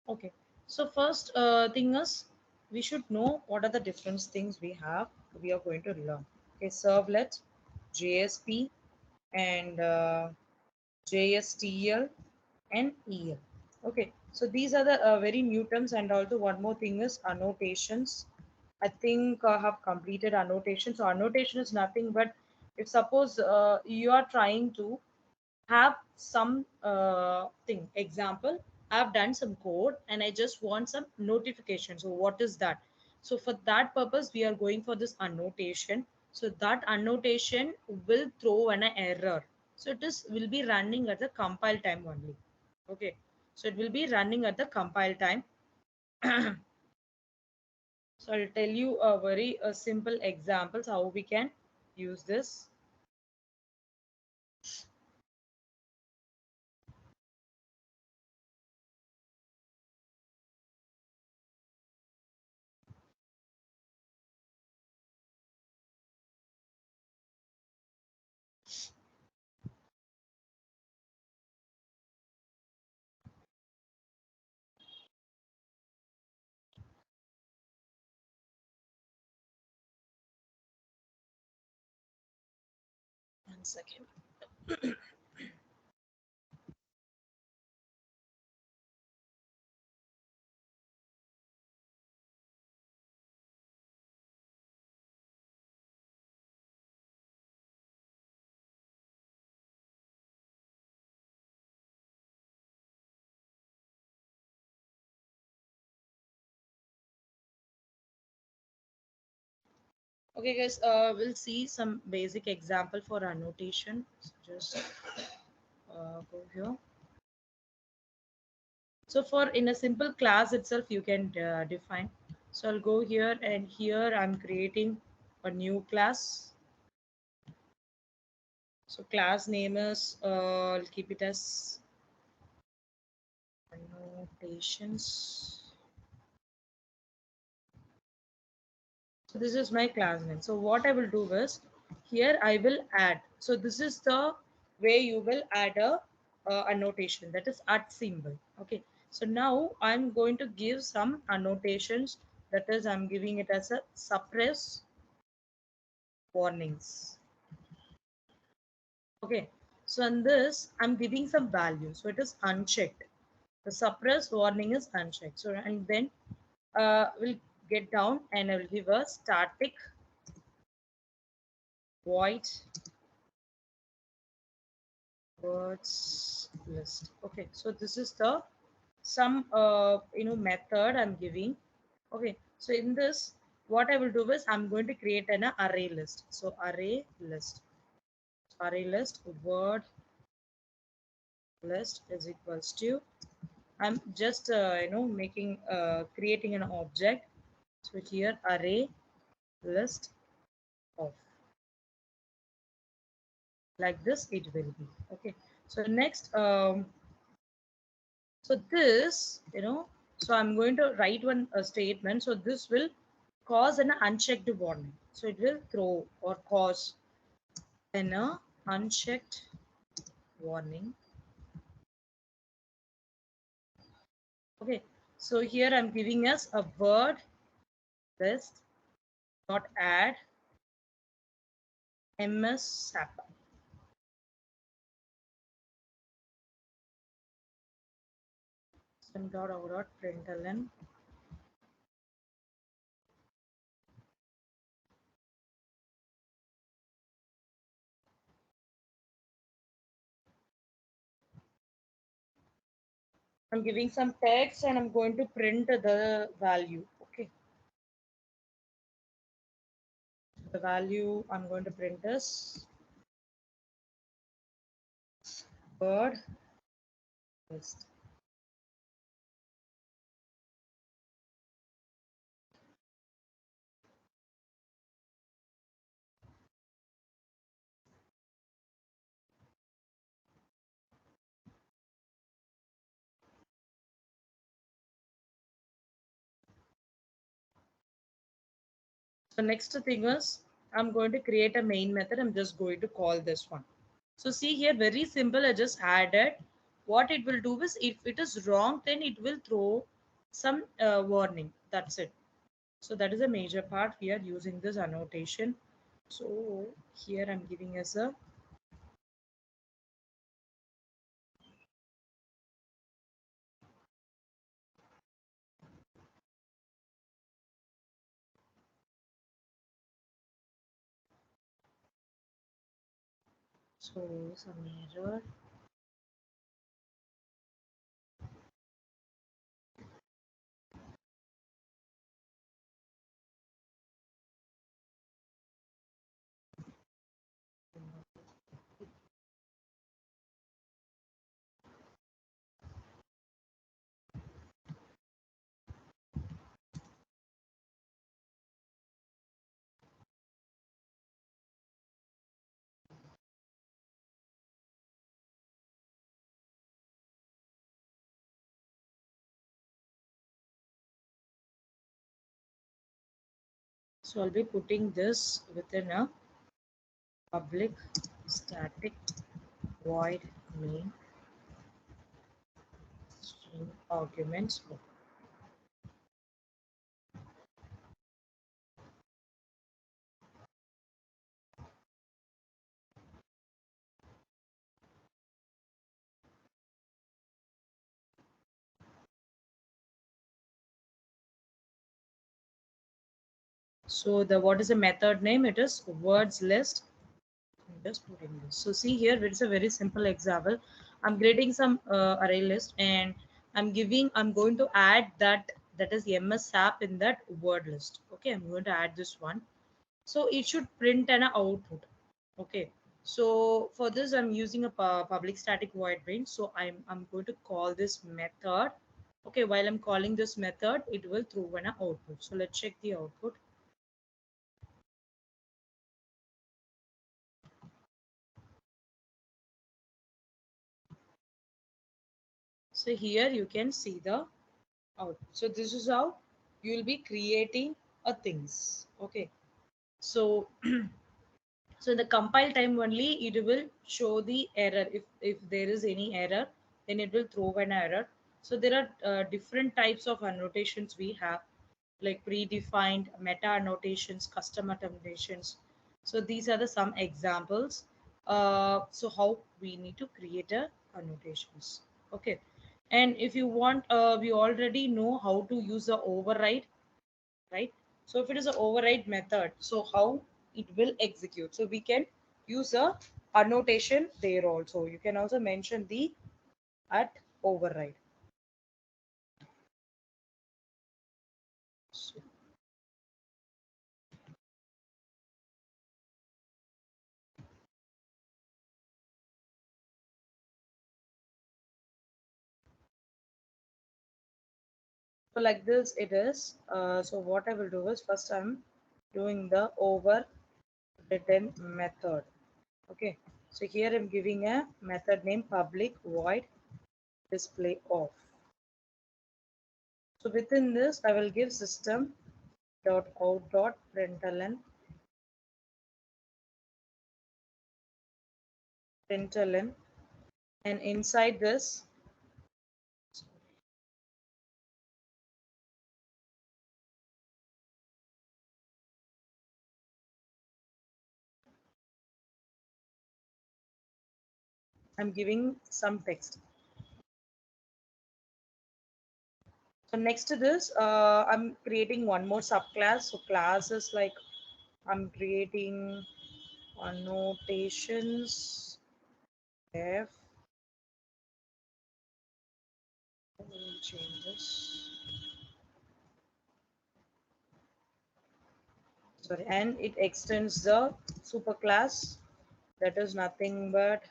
Okay. So first thing is we should know what are the different things we are going to learn. Okay, servlet, JSP, and JSTL and EL. Okay, so these are the very new terms, and also one more thing is annotations. I think I have completed annotation. So annotation is nothing but if suppose you are trying to have some thing. Example, I've done some code and I just want some notification. So what is that? So for that purpose, we are going for this annotation. So that annotation will throw an error. So it is will be running at the compile time only. Okay. So it will be running at the compile time. So I'll tell you a very simple examples how we can use this. 1 second. Okay, guys, we'll see some basic example for annotation. So just go here. So for in a simple class itself, you can define. So I'll go here and here I'm creating a new class. So class name is, I'll keep it as annotations. So this is my class name. So what I will do is here I will add. So this is the way you will add a annotation, that is at symbol. Okay. So now I'm going to give some annotations, that is I'm giving it as a suppress warnings. Okay. So in this I'm giving some value. So it is unchecked. The suppress warning is unchecked. So and then we'll get down and I will give a static void words list. Okay, so this is the some method I'm giving. Okay, so in this what I will do is I'm going to create an array list. So array list word list is equals to, I'm just making creating an object. So here array list of, like this it will be. Okay, so next so this, so I'm going to write one statement. So this will cause an unchecked warning. So it will throw or cause an unchecked warning. Okay. So here I'm giving us a word list dot add ms sap. Dot out dot println. I'm giving some text and I'm going to print the value. Okay. The value I'm going to print is word list. So next thing is I'm going to create a main method. I'm just going to call this one. So see here, very simple. I just added. What it will do is if it is wrong, then it will throw some warning. That's it. So that is a major part. We are using this annotation. So here I'm giving us a so some error. So I'll be putting this within a public static void main string arguments. So the what is the method name? It is words list. I'm just putting this. So see here, it's a very simple example. I'm creating some array list and I'm going to add that is MS app in that word list. Okay, I'm going to add this one. So it should print an output. Okay. So for this, I'm using a public static void range. So I'm going to call this method. Okay, while I'm calling this method, it will throw an output. So let's check the output. So here you can see the out. So this is how you will be creating a things. Okay. So so in the compile time only it will show the error. If there is any error, then it will throw an error. So there are different types of annotations we have, like predefined, meta annotations, custom annotations. So these are the some examples. So how we need to create a annotations. Okay. And if you want, we already know how to use the override, right? So if it is an override method, so how it will execute. So we can use a annotation there also. You can also mention the at override. So, so like this it is. So what I will do is first I'm doing the overwritten method. Okay. So here I'm giving a method name public void display off. So within this I will give system dot out dot println, and inside this I'm giving some text. So next to this, I'm creating one more subclass. So class is like I'm creating annotations. F. Let me change this. Sorry, and it extends the superclass. That is nothing but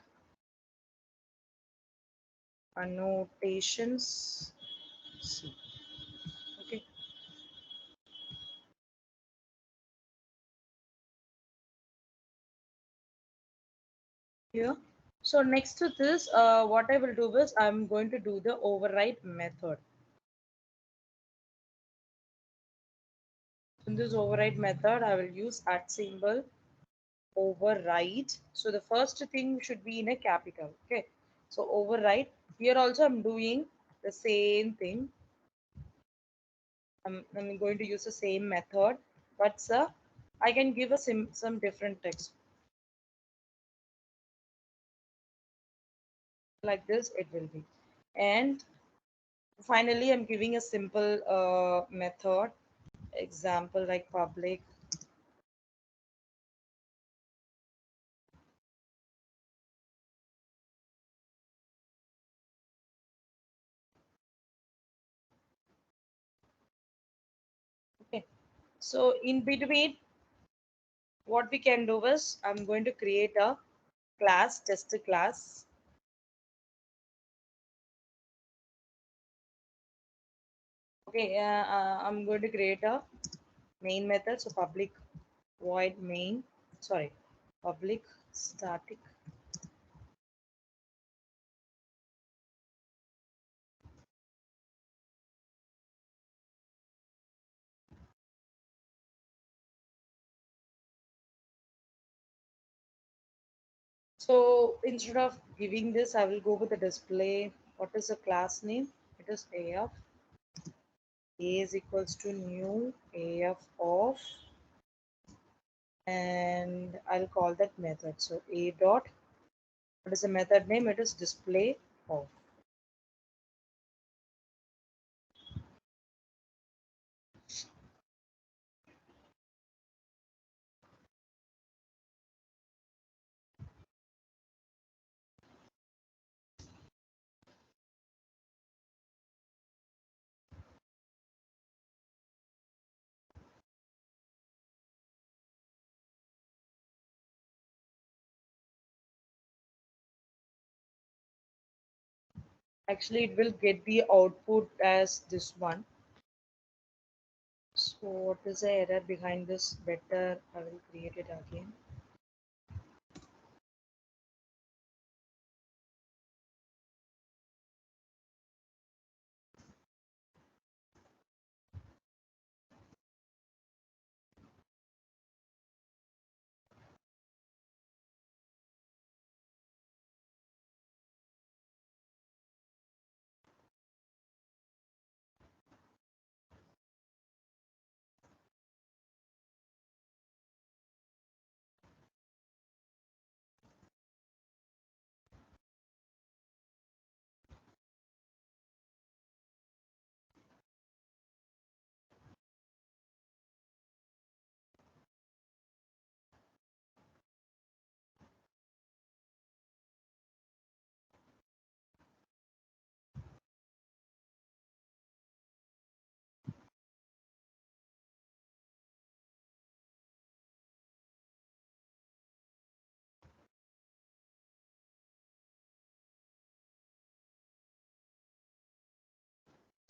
annotations. C. Okay. Here. So next to this, what I will do is I'm going to do the override method. In this override method, I will use at symbol override. So the first thing should be in a capital. Okay. So override. Here also I'm doing the same thing. I'm going to use the same method, but sir, I can give a some different text like this. It will be, and finally, I'm giving a simple method example like public. Okay, so in between, what we can do is I'm going to create a class, test a class. Okay, I'm going to create a main method. So public void main, sorry, public static. So instead of giving this, I will go with the display. What is the class name? It is AF. A is equals to new AF of, and I'll call that method. So A dot, what is the method name? It is display of. Actually, it will get the output as this one. So what is the error behind this? Better, I will create it again.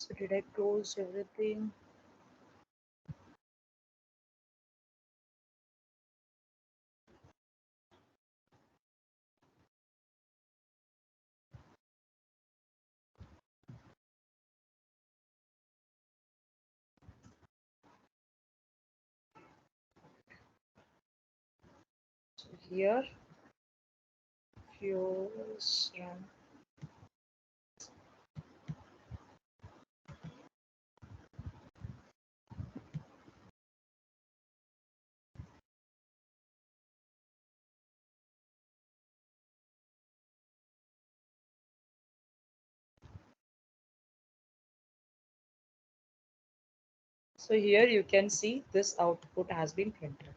So did I close everything? So here, fuels run. So here you can see this output has been printed.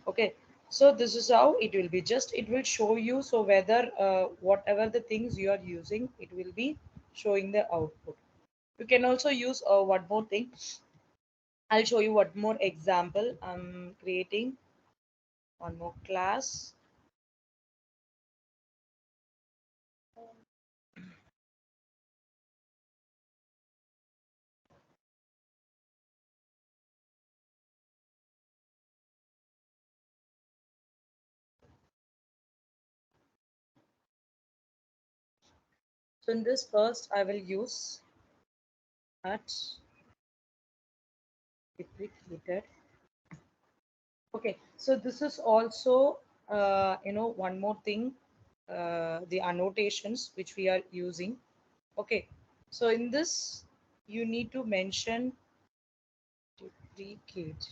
Okay, so this is how it will be. Just it will show you, so whether whatever the things you are using, it will be showing the output. You can also use one more thing. I'll show you one more example. I'm creating one more class. So in this first, I will use at deprecated. Okay, so this is also, one more thing, the annotations which we are using. Okay, so in this, you need to mention deprecate.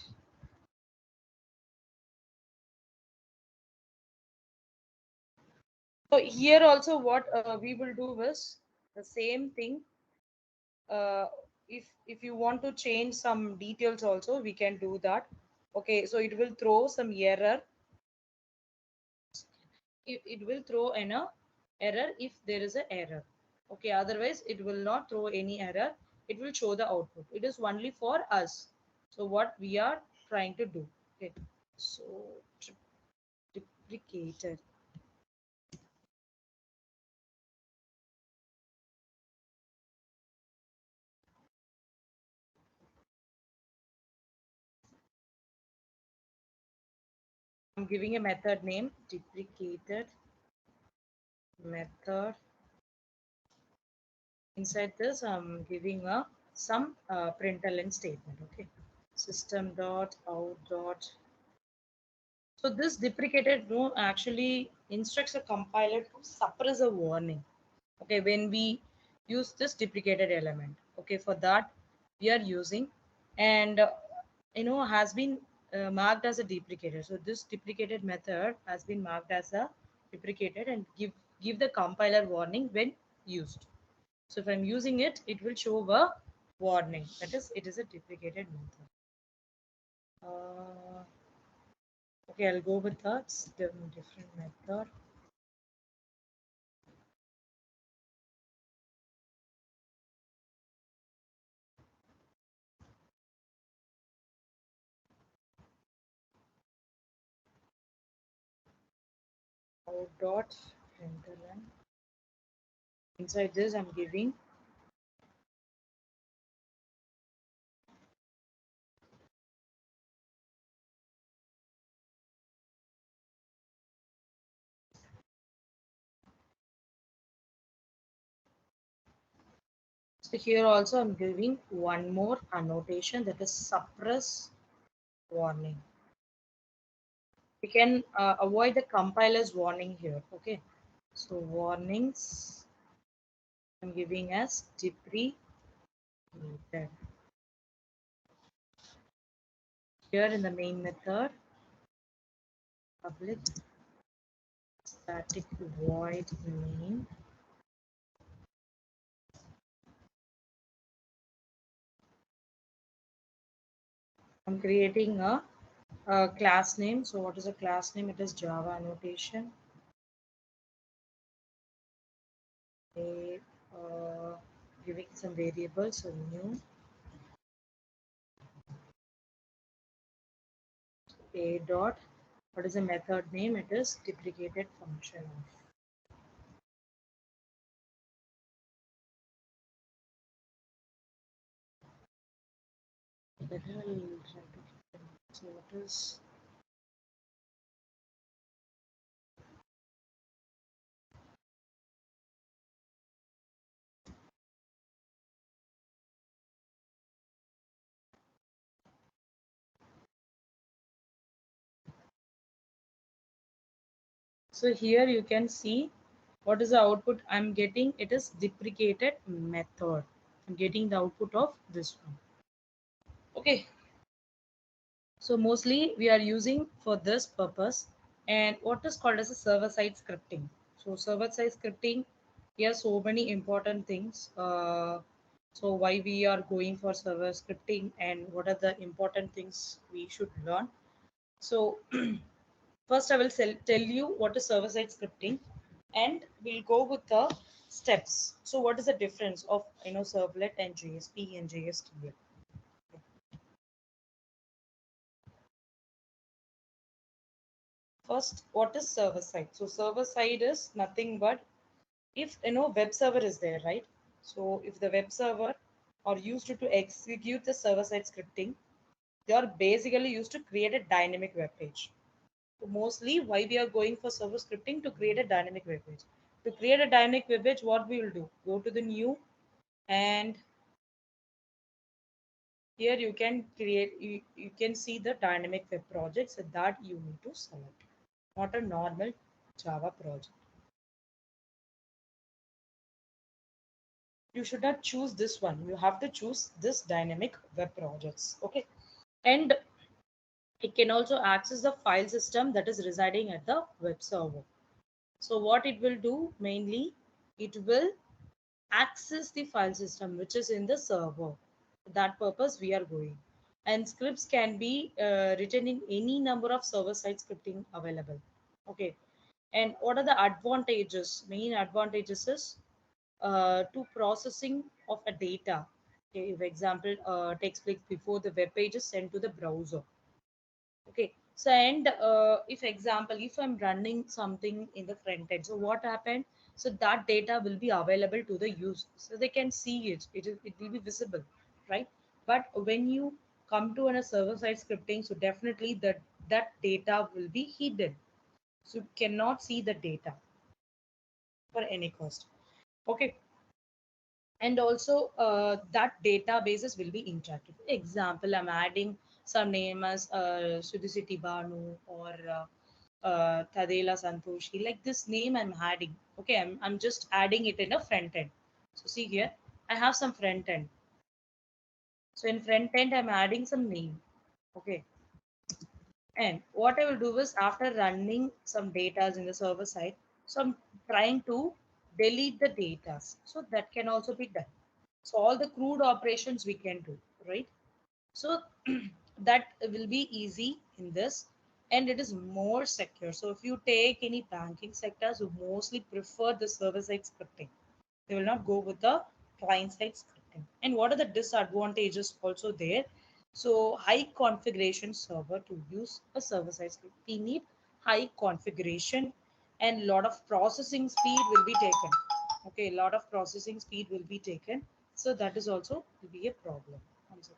So here also what we will do is the same thing. uh, if you want to change some details also, we can do that. Okay, so it will throw some error. It will throw an error if there is a error. Okay, otherwise it will not throw any error. It will show the output. It is only for us. So what we are trying to do. Okay, so deprecated. I'm giving a method name, deprecated method. Inside this, I'm giving a some println statement. Okay, system dot out dot. So this deprecated no actually instructs a compiler to suppress a warning. Okay, when we use this deprecated element. Okay, for that we are using, and has been marked as a deprecated. So this deprecated method has been marked as a deprecated and give the compiler warning when used. So if I'm using it, it will show a warning. That is, it is a deprecated method. Uh, okay, I'll go with that. Different method. Out dot println. Inside this, I'm giving. So here also I'm giving one more annotation, that is suppress warning. We can avoid the compiler's warning here. Okay, so warnings I'm giving as deprecated. Here in the main method, public static void main. I'm creating a class name. So what is a class name? It is Java annotation. A, giving some variables. So new a dot. What is the method name? It is deprecated function of. So what is. So here you can see what is the output I'm getting. It is deprecated method. I'm getting the output of this one. Okay. So mostly we are using for this purpose, and what is called as a server-side scripting. So server-side scripting, here so many important things. So why we are going for server scripting and what are the important things we should learn. So first I will tell you what is server-side scripting, and we'll go with the steps. So what is the difference of servlet and JSP and JSTL? First, what is server side? So server side is nothing but if web server is there, right? So if the web server are used to execute the server side scripting, they are basically used to create a dynamic web page. So mostly why we are going for server scripting, to create a dynamic web page. To create a dynamic web page, what we will do? Go to the new, and here you can create, you can see the dynamic web projects that you need to select, not a normal Java project. You should not choose this one. You have to choose this dynamic web projects. Okay. And it can also access the file system that is residing at the web server. So what it will do mainly, it will access the file system which is in the server. For that purpose we are going. And scripts can be written in any number of server side scripting available. Okay. And what are the advantages? Main advantages is to processing of a data. Okay, if example takes place before the web page is sent to the browser. Okay, so and if example, if I'm running something in the front end, so what happened? So that data will be available to the user, so they can see it. It will be visible, right? But when you come to a server side scripting, so definitely that data will be hidden, so you cannot see the data for any cost. Okay, and also that databases will be interactive. Example, I'm adding some name as Sudhisiti Banu or Tadela Santoshi, like this name I'm adding. Okay, I'm just adding it in a front end. So see here, I have some front end. So in front end, I'm adding some name. Okay, and what I will do is after running some data in the server side, so I'm trying to delete the data. So that can also be done. So all the crude operations we can do, right? So that will be easy in this, and it is more secure. So if you take any banking sectors who mostly prefer the server side scripting, they will not go with the client side scripting. And what are the disadvantages also there? So high configuration server, to use a server side script, we need high configuration and lot of processing speed will be taken. Okay, a lot of processing speed will be taken. So that is also will be a problem. One second.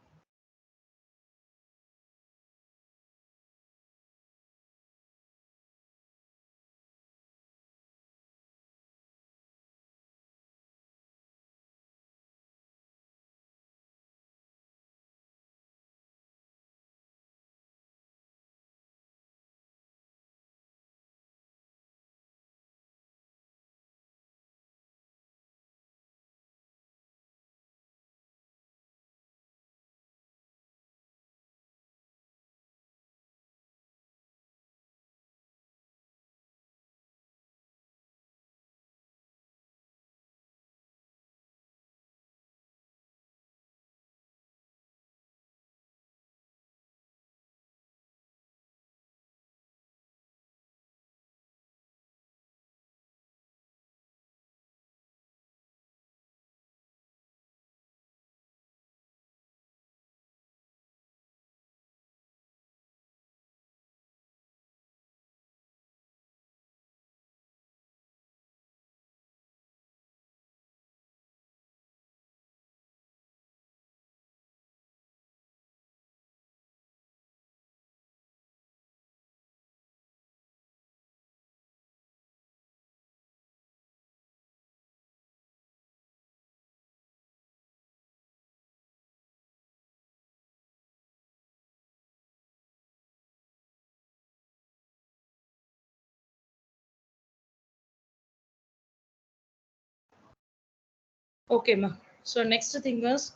Okay, ma. So next thing is,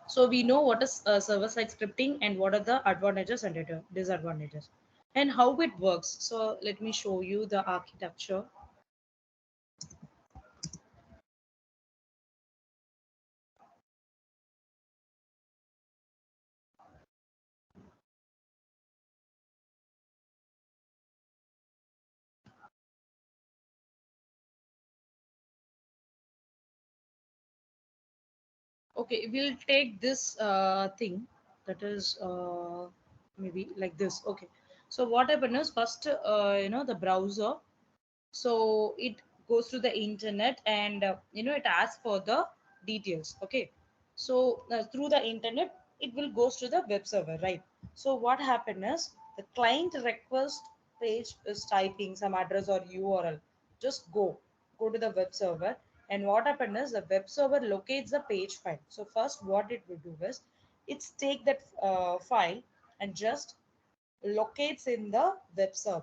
so we know what is server-side scripting and what are the advantages and disadvantages, and how it works. So let me show you the architecture. Okay, we'll take this thing that is maybe like this. Okay, so what happens is first, the browser. So it goes to the internet and it asks for the details. Okay, so through the internet it will goes to the web server, right? So what happens is the client request page is typing some address or URL. Just go to the web server, and what happens is the web server locates the page file. So first what it will do is it's take that file and just locates in the web server,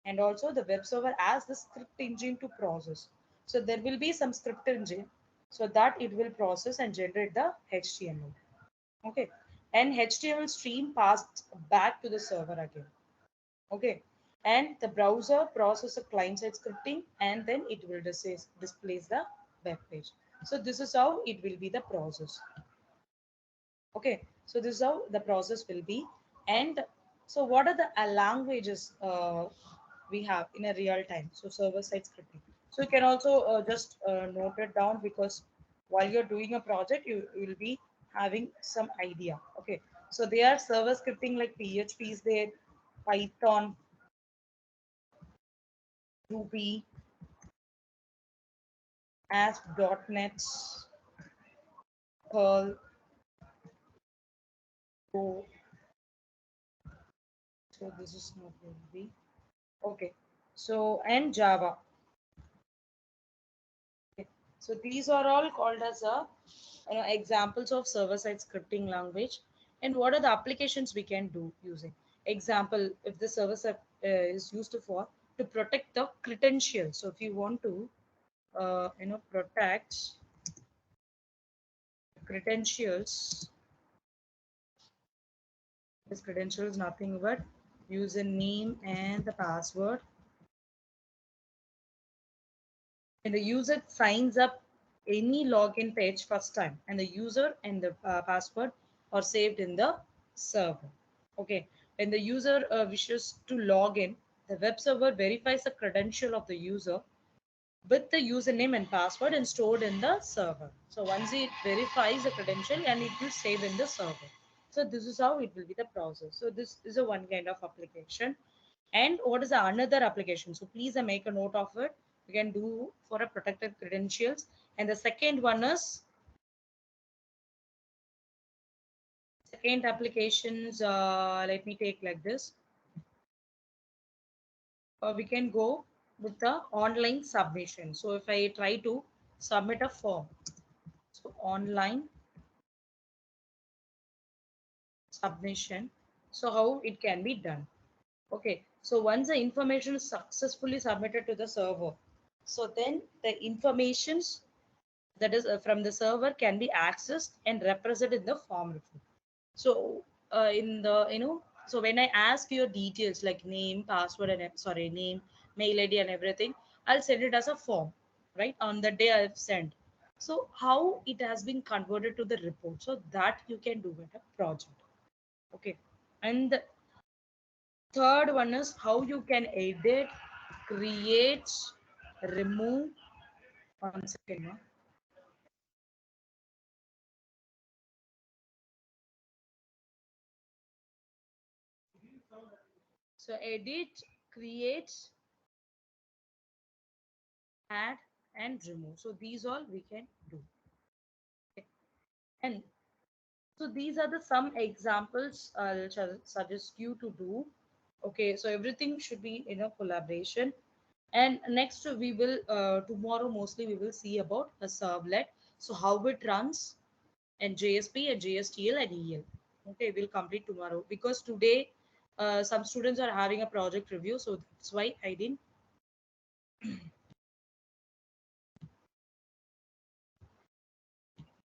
and also the web server as the script engine to process. So there will be some script engine so that it will process and generate the HTML. Okay, and HTML stream passed back to the server again. Okay, and the browser process a client-side scripting, and then it will displays the web page. So this is how it will be the process. Okay, so this is how the process will be. And so what are the languages we have in a real time? So server-side scripting. So you can also just note it down, because while you're doing a project, you will be having some idea. Okay, so they are server scripting like PHP is there, Python, Ruby, ASP.NET, Perl, Go. So this is not Ruby. Okay, so and Java. Okay. So these are all called as a examples of server-side scripting language. And what are the applications we can do using? Example, if the server-side is used for to protect the credentials. So if you want to, protect credentials, this credential is nothing but username and the password. And the user signs up any login page first time, and the user and the password are saved in the server. Okay, when the user wishes to log in, the web server verifies the credential of the user with the username and password and stored in the server. So once it verifies the credential, and it will save in the server. So this is how it will be the process. So this is a one kind of application. And what is the another application? So please make a note of it. You can do for a protected credentials. And the second one is second applications. Let me take like this. We can go with the online submission. So if I try to submit a form, so online submission. So how it can be done? Okay. So once the information is successfully submitted to the server, so then the informations that is from the server can be accessed and represented in the form report. So in the so when I ask your details like name, password, and sorry, name, mail ID, and everything, I'll send it as a form, right? On the day I've sent. So how it has been converted to the report, so that you can do with a project. Okay, and the third one is how you can edit, create, remove. One second, no? So edit, create, add, and remove. So these all we can do. Okay. And so these are the some examples I'll suggest you to do. Okay, so everything should be in a collaboration. And next we will tomorrow mostly we will see about a servlet. So how it runs, and JSP and JSTL and EL. Okay, we'll complete tomorrow, because today some students are having a project review, so that's why I didn't